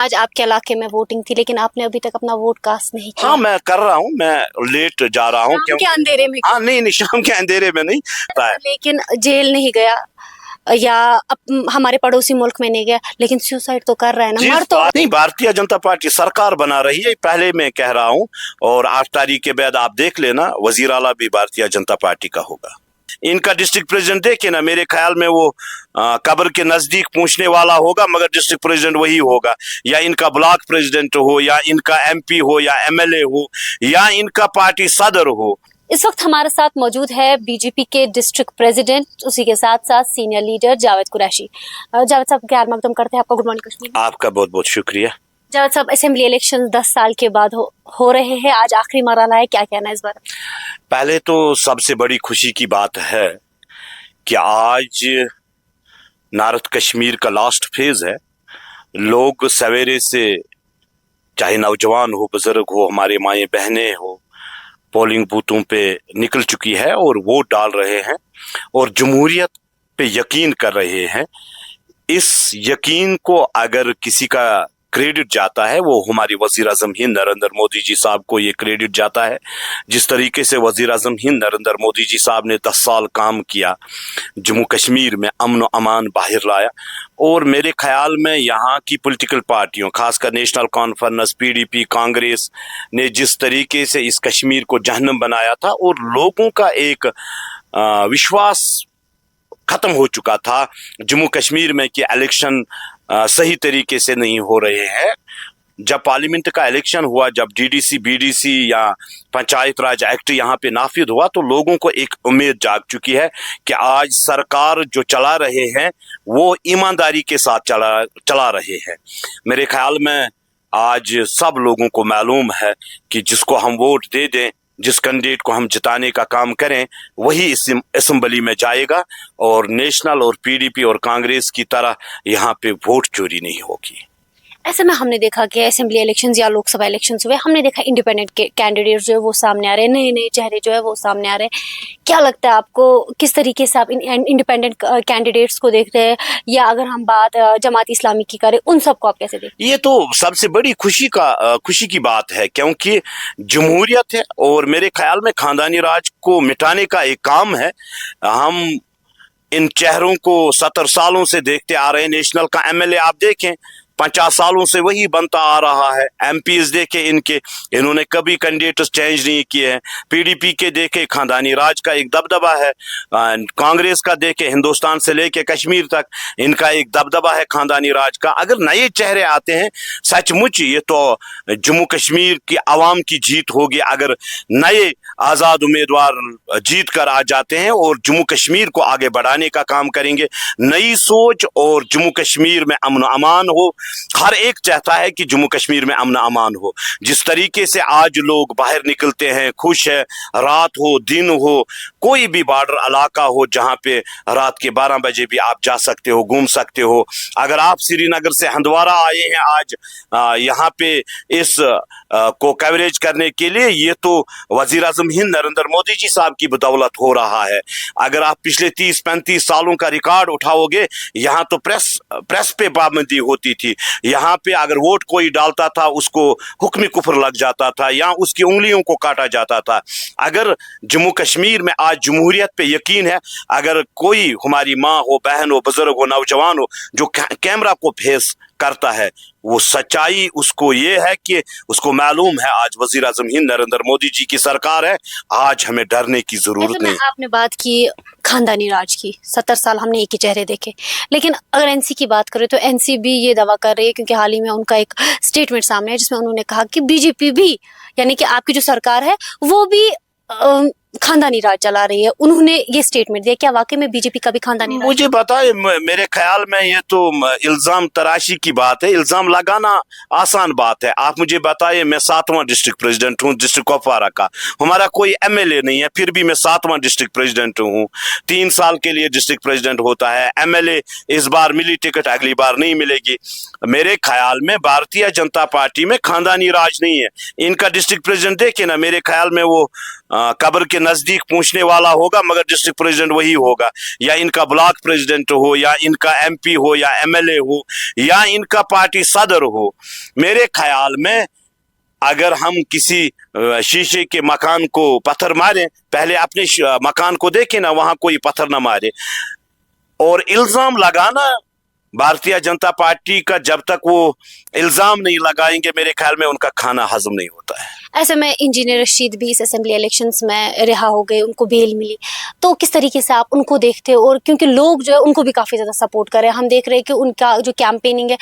आज आपके इलाके में वोटिंग थी, लेकिन आपने अभी तक अपना वोट कास्ट नहीं किया। हाँ, मैं कर रहा हूँ, मैं लेट जा रहा हूँ शाम के अंधेरे में? हाँ, नहीं, शाम के अंधेरे में नहीं। लेकिन जेल नहीं गया या हमारे पड़ोसी मुल्क में नहीं गया, लेकिन सुसाइड तो कर रहा है ना, मर तो नहीं। भारतीय जनता पार्टी सरकार बना रही है, पहले मैं कह रहा हूँ, और 8 तारीख के बाद आप देख लेना, वजीर आला भी भारतीय जनता पार्टी का होगा। इनका डिस्ट्रिक्ट प्रेसिडेंट देखे ना, मेरे ख्याल में वो कब्र के नजदीक पहुंचने वाला होगा, मगर डिस्ट्रिक्ट प्रेसिडेंट वही होगा, या इनका ब्लॉक प्रेसिडेंट हो, या इनका एमपी हो, या एमएलए हो, या इनका पार्टी सदर हो। इस वक्त हमारे साथ मौजूद है बीजेपी के डिस्ट्रिक्ट प्रेसिडेंट, उसी के साथ साथ सीनियर लीडर जावेद कुरैशी। जावेद साहब, खैर मकदम करते हैं आपका। Good morning Kashmir. आपका बहुत बहुत शुक्रिया। जावेद साहब, असेंबली इलेक्शन 10 साल के बाद हो रहे हैं, आज आखिरी मरहला है, क्या कहना है इस बार? पहले तो सबसे बड़ी खुशी की बात है कि आज नॉर्थ कश्मीर का लास्ट फेज है। लोग सवेरे से, चाहे नौजवान हो, बुजुर्ग हो, हमारे माएँ बहनें हो, पोलिंग बूथों पे निकल चुकी है और वोट डाल रहे हैं और जमहूरियत पे यकीन कर रहे हैं। इस यकीन को अगर किसी का क्रेडिट जाता है, वो हमारे वजीर आजम हिंद नरेंद्र मोदी जी साहब को ये क्रेडिट जाता है। जिस तरीके से वजीर आजम हिंद नरेंद्र मोदी जी साहब ने 10 साल काम किया, जम्मू कश्मीर में अमन अमान बाहर लाया, और मेरे ख्याल में यहाँ की पॉलिटिकल पार्टियों, खासकर नेशनल कॉन्फ्रेंस, पीडीपी, कांग्रेस ने जिस तरीके से इस कश्मीर को जहन्नम बनाया था, और लोगों का एक विश्वास खत्म हो चुका था जम्मू कश्मीर में कि इलेक्शन सही तरीके से नहीं हो रहे हैं। जब पार्लियामेंट का इलेक्शन हुआ, जब डीडीसी, बीडीसी या पंचायत राज एक्ट यहाँ पे नाफिज हुआ, तो लोगों को एक उम्मीद जाग चुकी है कि आज सरकार जो चला रहे हैं वो ईमानदारी के साथ चला रहे हैं। मेरे ख्याल में आज सब लोगों को मालूम है कि जिसको हम वोट दे दें, जिस कैंडिडेट को हम जिताने का काम करें, वही इस असेंबली में जाएगा, और नेशनल और पीडीपी और कांग्रेस की तरह यहाँ पे वोट चोरी नहीं होगी। ऐसे में हमने देखा कि असेंबली इलेक्शंस या लोकसभा इलेक्शंस हुए, हमने देखा इंडिपेंडेंट कैंडिडेट जो है वो सामने आ रहे हैं, नए नए चेहरे जो है वो सामने आ रहे हैं। क्या लगता है आपको, किस तरीके से आप इंडिपेंडेंट कैंडिडेट्स को देखते हैं, या अगर हम बात जमात इस्लामी की करें, उन सबको आप कैसे देखते हैं? ये तो सबसे बड़ी खुशी की बात है, क्योंकि जमहूरियत है, और मेरे ख्याल में खानदानी राज को मिटाने का एक काम है। हम इन चेहरों को 70 सालों से देखते आ रहे हैं। नेशनल का एमएलए आप देखें, 50 सालों से वही बनता आ रहा है। एमपीज देखे इन्होंने कभी कैंडिडेट चेंज नहीं किए हैं। पीडीपी के देखे, खानदानी राज का एक दबदबा है। कांग्रेस का देखे, हिंदुस्तान से लेके कश्मीर तक इनका एक दबदबा है खानदानी राज का। अगर नए चेहरे आते हैं, सचमुच ये तो जम्मू कश्मीर की आवाम की जीत होगी अगर नए आजाद उम्मीदवार जीत कर आ जाते हैं और जम्मू कश्मीर को आगे बढ़ाने का काम करेंगे। नई सोच, और जम्मू कश्मीर में अमन अमान हो। हर एक चाहता है कि जम्मू कश्मीर में अमन अमान हो। जिस तरीके से आज लोग बाहर निकलते हैं, खुश है, रात हो दिन हो, कोई भी बॉर्डर इलाका हो जहां पे रात के 12 बजे भी आप जा सकते हो, घूम सकते हो। अगर आप श्रीनगर से हंदवारा आए हैं आज यहाँ पे इस को कवरेज करने के लिए, ये तो वजीर आजम हिंद नरेंद्र मोदी जी साहब की बदौलत हो रहा है। अगर आप पिछले 30-35 सालों का रिकॉर्ड उठाओगे, यहाँ तो प्रेस पे पाबंदी होती थी। यहाँ पे अगर वोट कोई डालता था, उसको हुक्म कुफर लग जाता था या उसकी उंगलियों को काटा जाता था। अगर जम्मू कश्मीर में आज जमहूरियत पे यकीन है, अगर कोई हमारी माँ हो, बहन हो, बुजुर्ग हो, नौजवान हो, जो कैमरा को फेस करता है, वो सच्चाई उसको ये है कि उसको मालूम है आज वजीर आजम हिंद नरेंद्र मोदी जी की सरकार है, आज हमें डरने की जरूरत नहीं। आपने बात की खानदानी राज की, 70 साल हमने एक ही चेहरे देखे, लेकिन अगर एनसी की बात करें तो एनसी भी ये दावा कर रही है, क्योंकि हाल ही में उनका एक स्टेटमेंट सामने है जिसमें उन्होंने कहा कि बीजेपी भी, यानी कि आपकी जो सरकार है वो भी खानदानी राज चला रही है। उन्होंने ये स्टेटमेंट दिया, क्या वाकई में बीजेपी का भी खानदानी राज? मुझे बताए, मेरे ख्याल में ये तो इल्जाम तराशी की बात है। इल्जाम लगाना आसान बात है। आप मुझे बताइए, मैं 7वां डिस्ट्रिक्ट प्रेसिडेंट हूँ डिस्ट्रिक्ट कुपवारा का, हमारा कोई एमएलए नहीं है, फिर भी मैं 7वां डिस्ट्रिक्ट प्रेसिडेंट हूँ। 3 साल के लिए डिस्ट्रिक्ट प्रेसिडेंट होता है। एमएलए इस बार मिली टिकट, अगली बार नहीं मिलेगी। मेरे ख्याल में भारतीय जनता पार्टी में खानदानी राज नहीं है। इनका डिस्ट्रिक्ट प्रेसिडेंट देखे ना, मेरे ख्याल में वो कब्र के नजदीक पहुंचने वाला होगा, मगर डिस्ट्रिक्ट प्रेसिडेंट वही होगा, या इनका ब्लॉक प्रेसिडेंट हो, या इनका एमपी हो, या एमएलए हो, या इनका पार्टी सदर हो। मेरे ख्याल में अगर हम किसी शीशे के मकान को पत्थर मारें, पहले अपने मकान को देखें ना, वहां कोई पत्थर ना मारे। और इल्जाम लगाना भारतीय जनता पार्टी का, जब तक वो इल्जाम नहीं लगाएंगे, मेरे ख्याल में उनका खाना हजम नहीं होता है। ऐसे में इंजीनियर रशीद भी इस असेंबली इलेक्शंस में रिहा हो गए, उनको बेल मिली, तो किस तरीके से आप उनको देखते हो? और क्योंकि लोग जो है उनको भी काफी ज्यादा सपोर्ट कर रहे हैं, हम देख रहे हैं कि उनका जो कैंपेनिंग है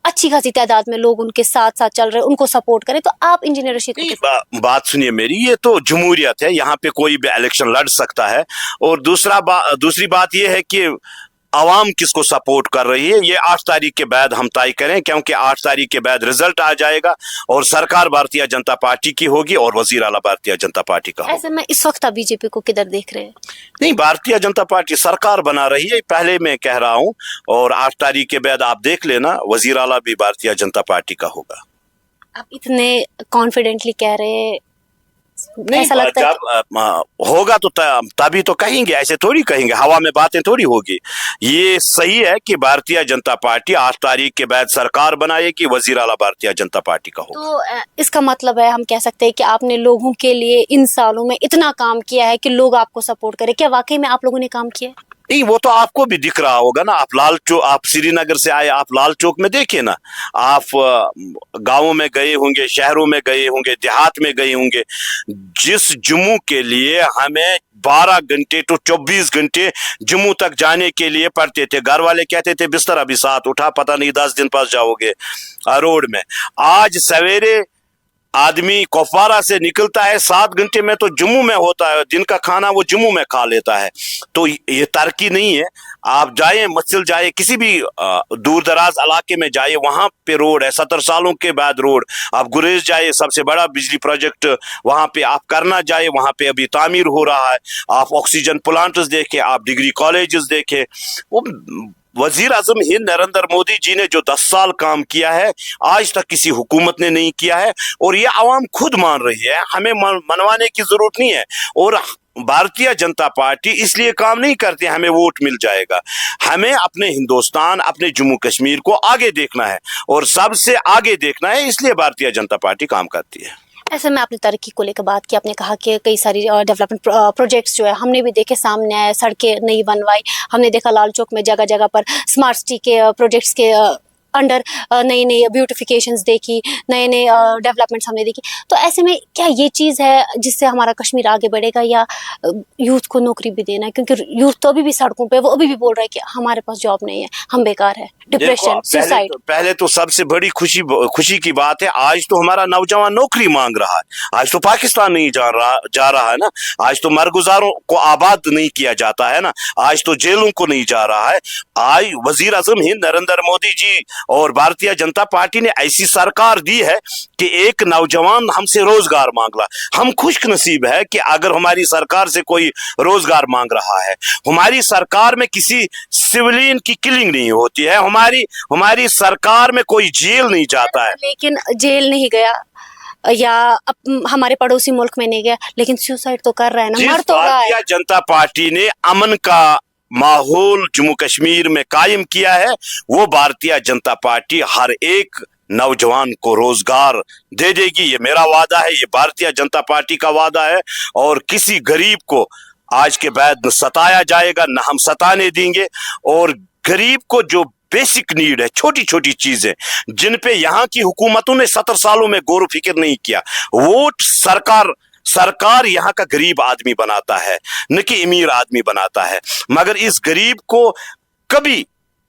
अच्छी खासी तादाद में लोग उनके साथ साथ चल रहे हैं, उनको सपोर्ट करें, तो आप इंजीनियर रशीद को बात सुनिए मेरी, ये तो जमहूरियत है, यहाँ पे कोई भी इलेक्शन लड़ सकता है। और दूसरी बात ये है कि आवाम किसको सपोर्ट कर रही है, ये 8 तारीख के बाद हम तय करें, क्योंकि 8 तारीख के बाद रिजल्ट आ जाएगा और सरकार भारतीय जनता पार्टी की होगी और वजीर आला भारतीय जनता पार्टी का होगा। ऐसे में इस वक्त आप बीजेपी को किधर देख रहे हैं? नहीं, भारतीय जनता पार्टी सरकार बना रही है, पहले मैं कह रहा हूं, और 8 तारीख के बाद आप देख लेना, वजीर आला भी भारतीय जनता पार्टी का होगा। आप इतने कॉन्फिडेंटली कह रहे हैं, नहीं, ऐसा लगता है जब होगा तो तभी तो कहेंगे, ऐसे थोड़ी कहेंगे, हवा में बातें थोड़ी होगी। ये सही है कि भारतीय जनता पार्टी 8 तारीख के बाद सरकार बनाएगी, वजीर आला भारतीय जनता पार्टी का होगा। तो इसका मतलब है, हम कह सकते हैं कि आपने लोगों के लिए इन सालों में इतना काम किया है कि लोग आपको सपोर्ट करें। क्या वाकई में आप लोगों ने काम किया है? नहीं, वो तो आपको भी दिख रहा होगा ना, आप श्रीनगर से आए, आप लाल चौक में देखे ना, आप गांवों में गए होंगे, शहरों में गए होंगे, देहात में गए होंगे। जिस जम्मू के लिए हमें 12 घंटे तो 24 घंटे जम्मू तक जाने के लिए पड़ते थे, घर वाले कहते थे बिस्तर अभी साथ उठा, पता नहीं 10 दिन पास जाओगे रोड में। आज सवेरे आदमी कुपवारा से निकलता है, 7 घंटे में तो जम्मू में होता है, दिन का खाना वो जम्मू में खा लेता है। तो ये तरक्की नहीं है। आप जाए मस्जिद जाए, किसी भी दूर दराज इलाके में जाए, वहां पे रोड है, 70 सालों के बाद रोड। आप गुरेज जाए, सबसे बड़ा बिजली प्रोजेक्ट वहां पे आप करना जाए, वहां पे अभी तामीर हो रहा है। आप ऑक्सीजन प्लांट्स देखे, आप डिग्री कॉलेजेस देखे। वो वजीर आजम हिंद नरेंद्र मोदी जी ने जो 10 साल काम किया है, आज तक किसी हुकूमत ने नहीं किया है, और ये आवाम खुद मान रही है, हमें मनवाने की जरूरत नहीं है। और भारतीय जनता पार्टी इसलिए काम नहीं करती हमें वोट मिल जाएगा। हमें अपने हिंदुस्तान, अपने जम्मू कश्मीर को आगे देखना है, और सबसे आगे देखना है, इसलिए भारतीय जनता पार्टी काम करती है। ऐसे में आपने तरक्की को लेकर बात की, आपने कहा कि कई सारी डेवलपमेंट प्रोजेक्ट्स जो है हमने भी देखे, सामने आए, सड़कें नई बनवाई, हमने देखा लाल चौक में जगह जगह पर स्मार्ट सिटी के प्रोजेक्ट्स के अंडर नई नई ब्यूटिफिकेशंस देखी, नए नए डेवलपमेंट्स हमने देखी। तो ऐसे में क्या ये चीज़ है जिससे हमारा कश्मीर आगे बढ़ेगा, या यूथ को नौकरी भी देना है? क्योंकि यूथ तो अभी भी सड़कों पे, वो अभी भी बोल रहा है कि हमारे पास जॉब नहीं है, हम बेकार है, डिप्रेशन, सुसाइड। पहले तो सबसे बड़ी खुशी की बात है, आज तो हमारा नौजवान नौकरी मांग रहा है। आज तो पाकिस्तान नहीं जा रहा है ना, आज तो मरगुजारों को आबाद नहीं किया जाता है ना, आज तो जेलों को नहीं जा रहा है। आज वजीर आजम हिंद नरेंद्र मोदी जी और भारतीय जनता पार्टी ने ऐसी सरकार दी है कि एक नौजवान हमसे रोजगार मांग रहा। हम खुश नसीब है कि अगर हमारी सरकार से कोई रोजगार मांग रहा है। हमारी सरकार में किसी सिविलियन की किलिंग नहीं होती है, हमारी सरकार में कोई जेल नहीं जाता है। लेकिन जेल नहीं गया, या हमारे पड़ोसी मुल्क में नहीं गया, लेकिन सुसाइड तो कर रहा है ना, मर तो रहा है। भारतीय जनता पार्टी ने अमन का माहौल जम्मू कश्मीर में कायम किया है, वो भारतीय जनता पार्टी हर एक नौजवान को रोजगार दे देगी। ये मेरा वादा है, ये भारतीय जनता पार्टी का वादा है। और किसी गरीब को आज के बाद न सताया जाएगा, न हम सताने देंगे। और गरीब को जो बेसिक नीड है, छोटी छोटी चीजें जिन पे यहाँ की हुकूमतों ने 70 सालों में गौर फिक्र नहीं किया, वो सरकार यहाँ का गरीब आदमी बनाता है, न कि अमीर आदमी बनाता है। मगर इस गरीब को कभी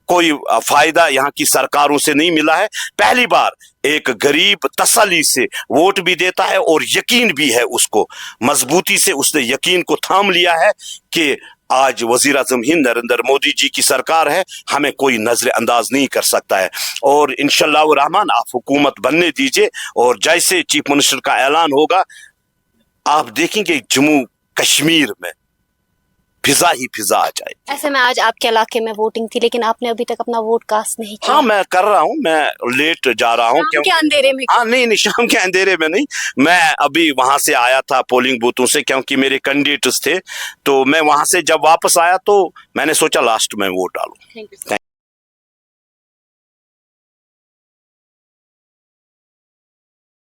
कोई फायदा यहाँ की सरकारों से नहीं मिला है। पहली बार एक गरीब तसल्ली से वोट भी देता है, और यकीन भी है उसको, मजबूती से उसने यकीन को थाम लिया है कि आज वजीर आजम हिंद नरेंद्र मोदी जी की सरकार है, हमें कोई नजर अंदाज नहीं कर सकता है। और इंशाल्लाह रहमान आप हुकूमत बनने दीजिए, और जैसे चीफ मिनिस्टर का ऐलान होगा, आप देखेंगे जम्मू कश्मीर में फिजा ही फिजा आ जाए। ऐसे में आज आपके इलाके में वोटिंग थी, लेकिन आपने अभी तक अपना वोट कास्ट नहीं किया। हाँ, मैं कर रहा हूँ, मैं लेट जा रहा हूँ शाम के अंधेरे में? हाँ नहीं, शाम के अंधेरे में नहीं, मैं अभी वहां से आया था पोलिंग बूथों से, क्योंकि मेरे कैंडिडेट्स थे, तो मैं वहां से जब वापस आया तो मैंने सोचा लास्ट में वोट डालूं। Thank you.